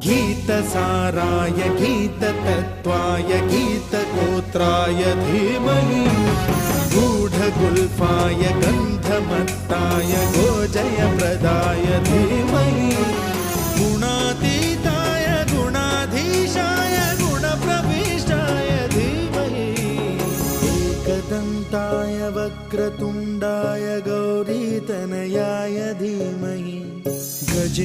गीतसाराय गीततत्त्वाय गीतगोत्राय धीमहि गूढगुल्फाय गन्धमत्ताय गोजयप्रदाय धीमहि गुणातीताय गुणाधीशाय गुणप्रविष्टाय धीमहि एकदन्ताय वक्रतुण्डाय गौरीतनयाय